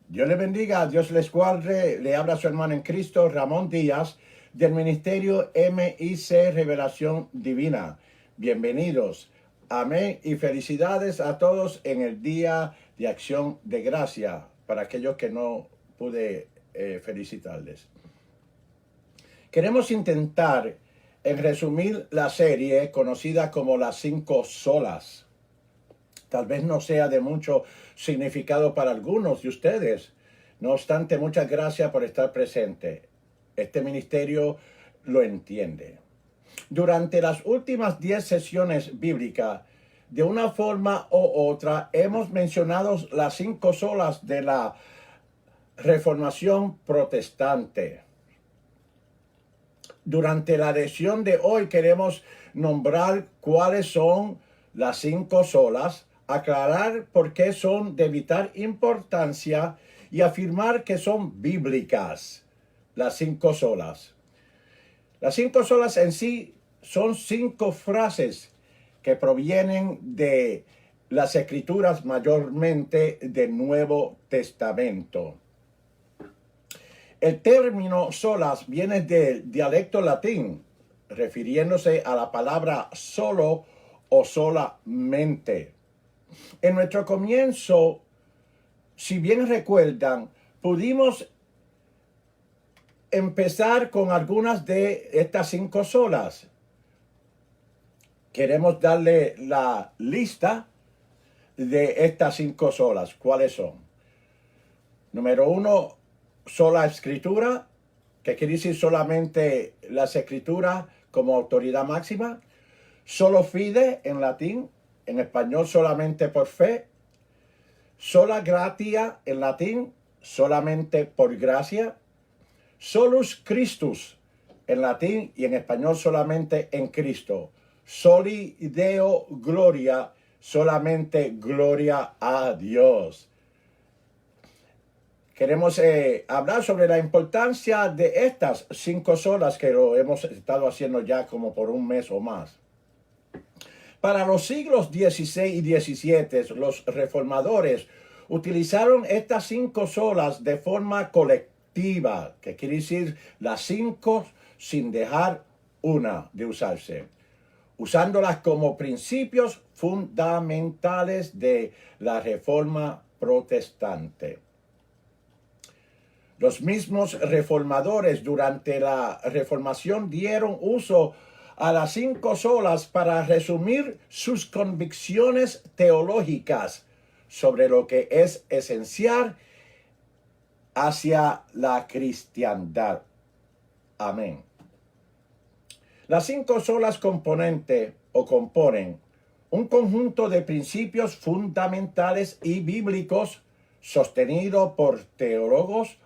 Dios les bendiga, Dios les guarde. Le habla su hermano en Cristo, Ramón Díaz, del Ministerio MIC Revelación Divina. Bienvenidos. Amén y felicidades a todos en el Día de Acción de Gracia, para aquellos que no pude felicitarles. Queremos intentar en resumir la serie conocida como las 5 solas. Tal vez no sea de mucho significado para algunos de ustedes. No obstante, muchas gracias por estar presente. Este ministerio lo entiende. Durante las últimas 10 sesiones bíblicas, de una forma u otra, hemos mencionado las 5 solas de la Reformación Protestante. Durante la lección de hoy queremos nombrar cuáles son las 5 solas, aclarar por qué son de vital importancia y afirmar que son bíblicas las 5 solas. Las 5 solas en sí son 5 frases que provienen de las escrituras, mayormente del Nuevo Testamento. El término solas viene del dialecto latín, refiriéndose a la palabra solo o solamente. En nuestro comienzo, si bien recuerdan, pudimos empezar con algunas de estas 5 solas. Queremos darle la lista de estas 5 solas. ¿Cuáles son? Número 1, sola escritura, que quiere decir solamente las escrituras como autoridad máxima. Solo fide en latín, en español solamente por fe. Sola gratia en latín, solamente por gracia. Solus Christus en latín y en español solamente en Cristo. Soli Deo Gloria, solamente gloria a Dios. Queremos hablar sobre la importancia de estas 5 solas que lo hemos estado haciendo ya como por un mes o más. Para los siglos XVI y XVII, los reformadores utilizaron estas 5 solas de forma colectiva, que quiere decir las 5 sin dejar una de usarse, usándolas como principios fundamentales de la Reforma Protestante. Los mismos reformadores durante la Reformación dieron uso a las 5 solas para resumir sus convicciones teológicas sobre lo que es esencial hacia la cristiandad. Amén. Las 5 solas componen un conjunto de principios fundamentales y bíblicos sostenido por teólogos,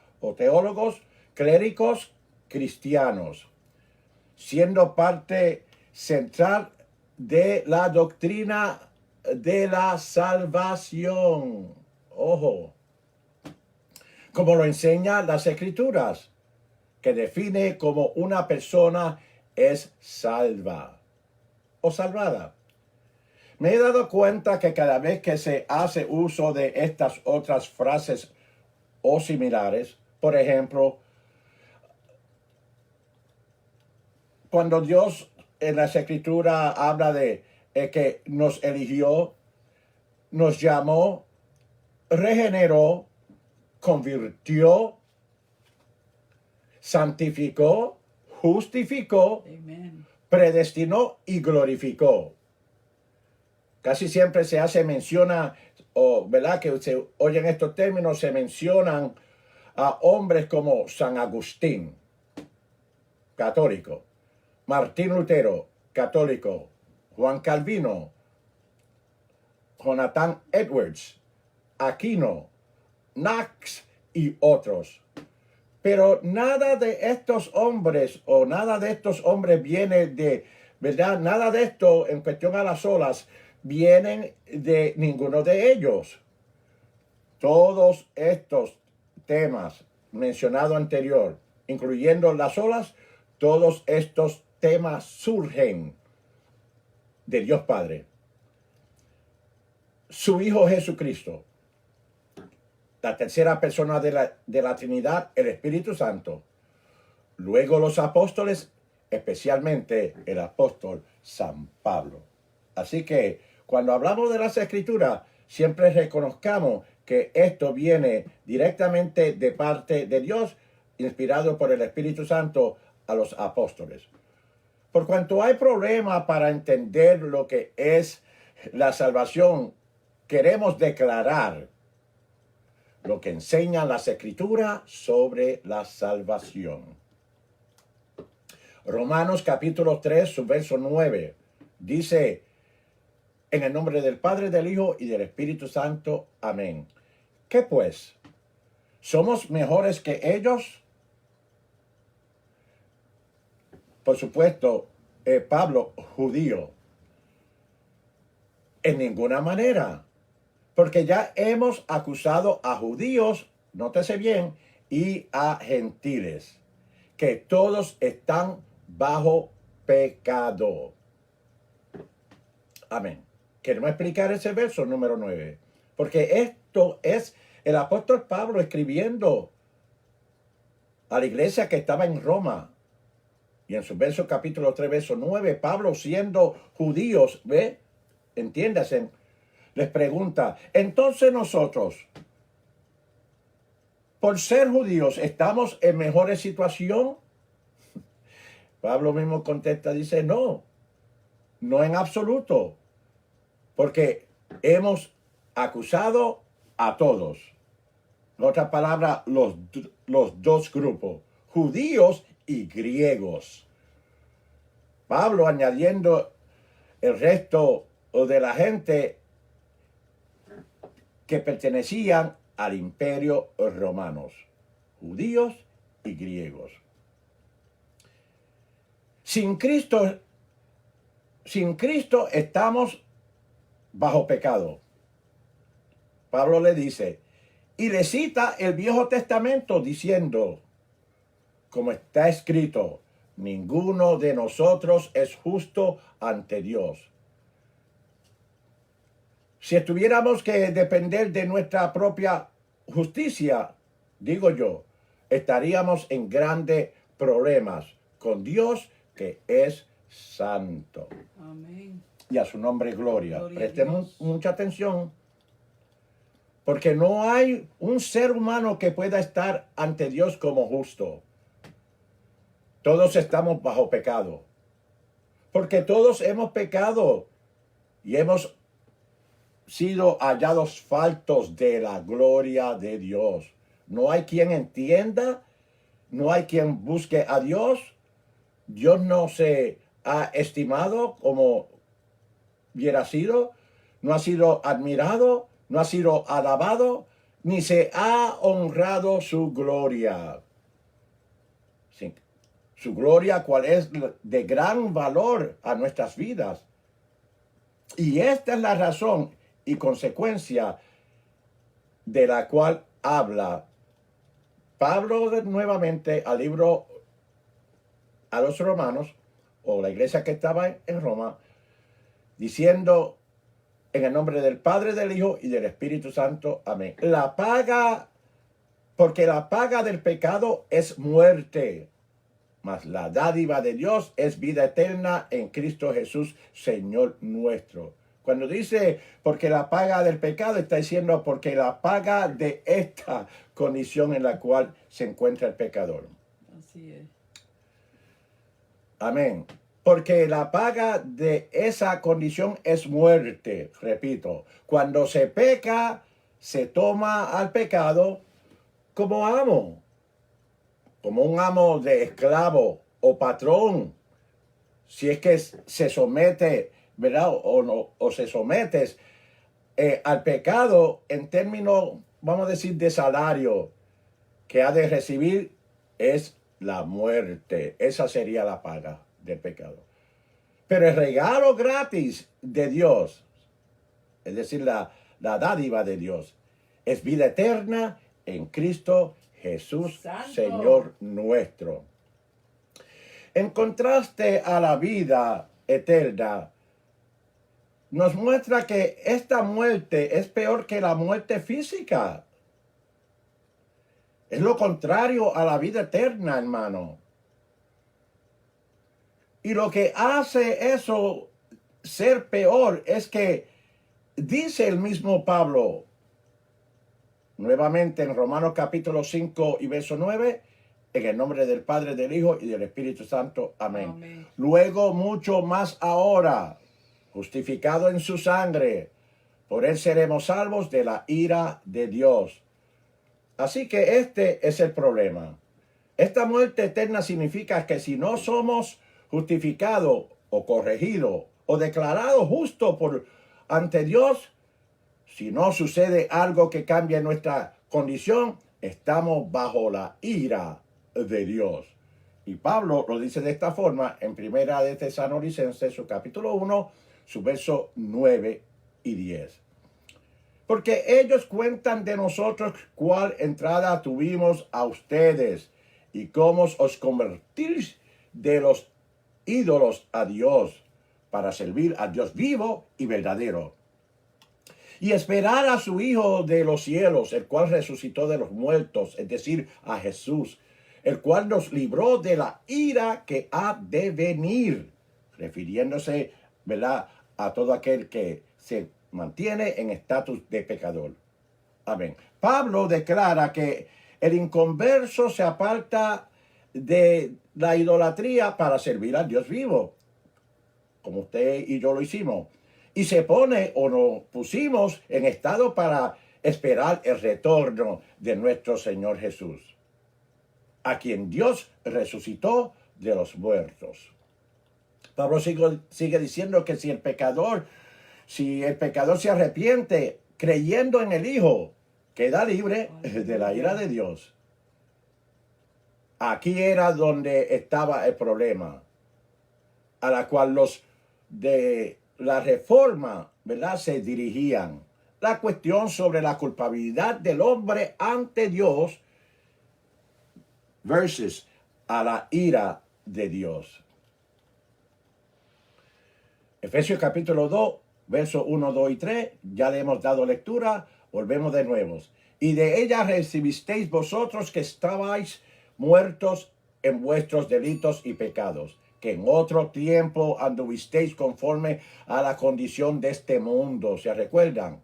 clérigos cristianos, siendo parte central de la doctrina de la salvación. Ojo, como lo enseñan las Escrituras, que define como una persona es salva o salvada. Me he dado cuenta que cada vez que se hace uso de estas otras frases o similares, por ejemplo, cuando Dios en las Escrituras habla de que nos eligió, nos llamó, regeneró, convirtió, santificó, justificó, Amen, predestinó y glorificó. Casi siempre se hace mención, ¿verdad? Que se oyen estos términos, se mencionan a hombres como San Agustín, católico, Martín Lutero, católico, Juan Calvino, Jonathan Edwards, Aquino, Knox y otros. Pero nada de estos hombres viene de, ¿verdad? Nada de esto en cuestión a las solas vienen de ninguno de ellos. Todos estos temas mencionados anterior, incluyendo las olas, todos estos temas surgen de Dios Padre, su Hijo Jesucristo, la tercera persona de la Trinidad, el Espíritu Santo. Luego los apóstoles, especialmente el apóstol San Pablo. Así que cuando hablamos de las Escrituras, siempre reconozcamos que esto viene directamente de parte de Dios, inspirado por el Espíritu Santo a los apóstoles. Por cuanto hay problema para entender lo que es la salvación, queremos declarar lo que enseñan las Escrituras sobre la salvación. Romanos capítulo 3, su verso 9, dice: en el nombre del Padre, del Hijo y del Espíritu Santo. Amén. ¿Qué pues? ¿Somos mejores que ellos? Por supuesto, Pablo, judío. En ninguna manera. Porque ya hemos acusado a judíos, nótese bien, y a gentiles, que todos están bajo pecado. Amén. Queremos explicar ese verso número 9. Porque esto es el apóstol Pablo escribiendo a la iglesia que estaba en Roma. Y en su verso capítulo 3, verso 9, Pablo, siendo judíos, ¿ve? Entiéndase, les pregunta: entonces nosotros, por ser judíos, ¿estamos en mejor situación? Pablo mismo contesta, dice: no en absoluto, porque hemos acusado a todos. En otras palabras, los dos grupos, judíos y griegos. Pablo añadiendo el resto de la gente que pertenecían al imperio romano, judíos y griegos. Sin Cristo estamos bajo pecado. Pablo le dice, y le cita el Viejo Testamento diciendo, como está escrito, ninguno de nosotros es justo ante Dios. Si tuviéramos que depender de nuestra propia justicia, digo yo, estaríamos en grandes problemas con Dios, que es santo. Amén. Y a su nombre gloria. Prestemos mucha atención, porque no hay un ser humano que pueda estar ante Dios como justo. Todos estamos bajo pecado, porque todos hemos pecado y hemos sido hallados faltos de la gloria de Dios. No hay quien entienda, no hay quien busque a Dios. Dios no se ha estimado como hubiera sido, no ha sido admirado, no ha sido alabado, ni se ha honrado su gloria. Sí. Su gloria, cual es de gran valor a nuestras vidas. Y esta es la razón y consecuencia de la cual habla Pablo nuevamente al libro a los romanos, o la iglesia que estaba en Roma, diciendo en el nombre del Padre, del Hijo y del Espíritu Santo. Amén. Porque la paga del pecado es muerte, mas la dádiva de Dios es vida eterna en Cristo Jesús, Señor nuestro. Cuando dice porque la paga del pecado, está diciendo porque la paga de esta condición en la cual se encuentra el pecador. Así es. Amén. Porque la paga de esa condición es muerte. Repito, cuando se peca, se toma al pecado como amo, como un amo de esclavo o patrón. Si es que se somete, ¿verdad? O se sometes al pecado en términos, vamos a decir, de salario que ha de recibir, es la muerte. Esa sería la paga del pecado. Pero el regalo gratis de Dios, es decir, la dádiva de Dios, es vida eterna en Cristo Jesús, Santo. Señor nuestro. En contraste a la vida eterna, nos muestra que esta muerte es peor que la muerte física. Es lo contrario a la vida eterna, hermano. Y lo que hace eso ser peor es que dice el mismo Pablo, nuevamente en Romanos capítulo 5 y verso 9, en el nombre del Padre, del Hijo y del Espíritu Santo. Amén. Amén. Luego mucho más ahora, justificado en su sangre, por él seremos salvos de la ira de Dios. Así que este es el problema. Esta muerte eterna significa que si no somos justificados o corregidos o declarados justos ante Dios, si no sucede algo que cambie nuestra condición, estamos bajo la ira de Dios. Y Pablo lo dice de esta forma en Primera de Tesalonicenses, su capítulo 1, su verso 9 y 10. Porque ellos cuentan de nosotros cuál entrada tuvimos a ustedes y cómo os convertís de los ídolos a Dios para servir a Dios vivo y verdadero. Y esperar a su Hijo de los cielos, el cual resucitó de los muertos, es decir, a Jesús, el cual nos libró de la ira que ha de venir, refiriéndose, ¿verdad?, a todo aquel que se mantiene en estatus de pecador. Amén. Pablo declara que el inconverso se aparta de la idolatría para servir al Dios vivo, como usted y yo lo hicimos, y se pone o nos pusimos en estado para esperar el retorno de nuestro Señor Jesús, a quien Dios resucitó de los muertos. Pablo sigue diciendo que si el pecador se arrepiente creyendo en el Hijo, queda libre de la ira de Dios. Aquí era donde estaba el problema, a la cual los de la reforma, ¿verdad?, se dirigían. La cuestión sobre la culpabilidad del hombre ante Dios versus a la ira de Dios. Efesios capítulo 2, versos 1, 2 y 3, ya le hemos dado lectura, volvemos de nuevo. Y de ella recibisteis vosotros que estabais muertos en vuestros delitos y pecados, que en otro tiempo anduvisteis conforme a la condición de este mundo, ¿se recuerdan?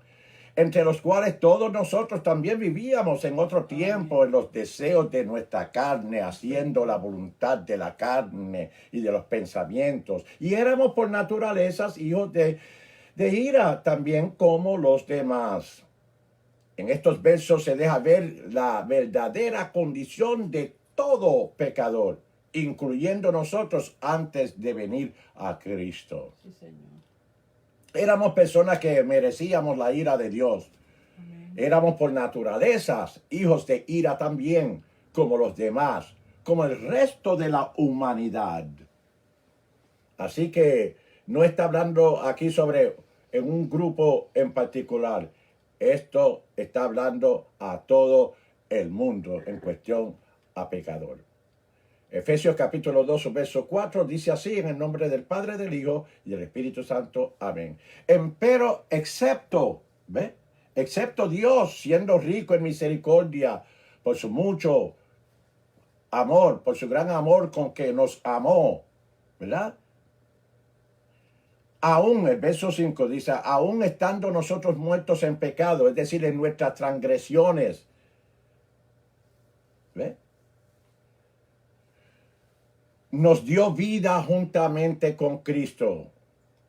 Entre los cuales todos nosotros también vivíamos en otro tiempo en los deseos de nuestra carne, haciendo la voluntad de la carne y de los pensamientos. Y éramos por naturaleza hijos de ira también como los demás. En estos versos se deja ver la verdadera condición de todo pecador, incluyendo nosotros antes de venir a Cristo. Sí, Señor. Éramos personas que merecíamos la ira de Dios. Amén. Éramos por naturaleza hijos de ira también, como los demás, como el resto de la humanidad. Así que no está hablando aquí sobre en un grupo en particular. Esto está hablando a todo el mundo en cuestión a pecador. Efesios capítulo 2, verso 4 dice así: en el nombre del Padre, del Hijo y del Espíritu Santo. Amén. Empero, excepto Dios, siendo rico en misericordia, por su mucho amor, por su gran amor con que nos amó, ¿verdad? Aún, el verso 5 dice, aún estando nosotros muertos en pecado, es decir, en nuestras transgresiones, ¿ve?, nos dio vida juntamente con Cristo.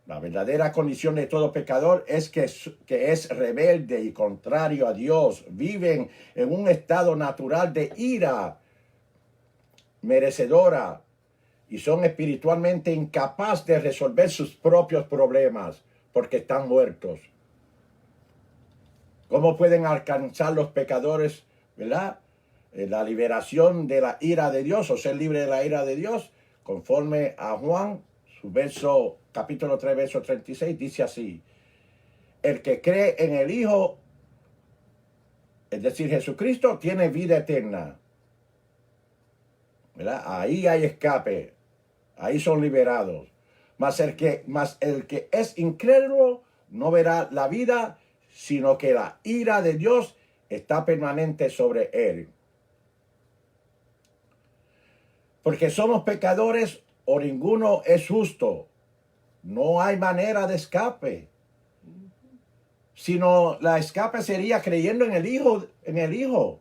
La verdadera condición de todo pecador es que es rebelde y contrario a Dios. Viven en un estado natural de ira merecedora y son espiritualmente incapaces de resolver sus propios problemas porque están muertos. ¿Cómo pueden alcanzar los pecadores, ¿verdad?, la liberación de la ira de Dios o ser libre de la ira de Dios? Conforme a Juan, su verso, capítulo 3, verso 36, dice así: el que cree en el Hijo, es decir, Jesucristo, tiene vida eterna, ¿verdad? Ahí hay escape, ahí son liberados. Mas el que es incrédulo no verá la vida, sino que la ira de Dios está permanente sobre él. Porque somos pecadores o ninguno es justo. No hay manera de escape. Sino la escape sería creyendo en el Hijo,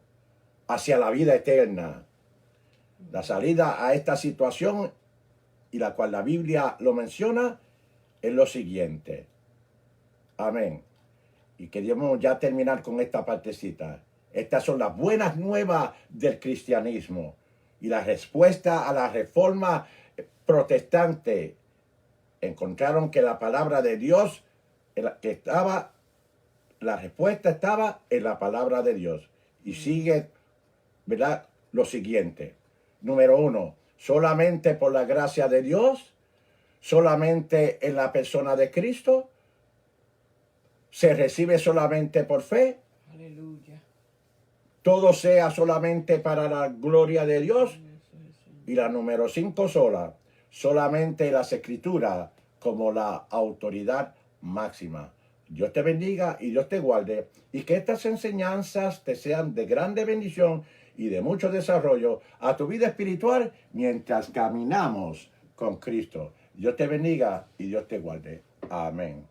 hacia la vida eterna. La salida a esta situación, y la cual la Biblia lo menciona, es lo siguiente. Amén. Y queremos ya terminar con esta partecita. Estas son las buenas nuevas del cristianismo. Y la respuesta a la reforma protestante. Encontraron que la palabra de Dios, la respuesta estaba en la palabra de Dios. Y sigue, ¿verdad?, lo siguiente. Número 1, solamente por la gracia de Dios, solamente en la persona de Cristo, se recibe solamente por fe. Aleluya. Todo sea solamente para la gloria de Dios. Y la número 5 solamente las escrituras como la autoridad máxima. Dios te bendiga y Dios te guarde, y que estas enseñanzas te sean de grande bendición y de mucho desarrollo a tu vida espiritual mientras caminamos con Cristo. Dios te bendiga y Dios te guarde. Amén.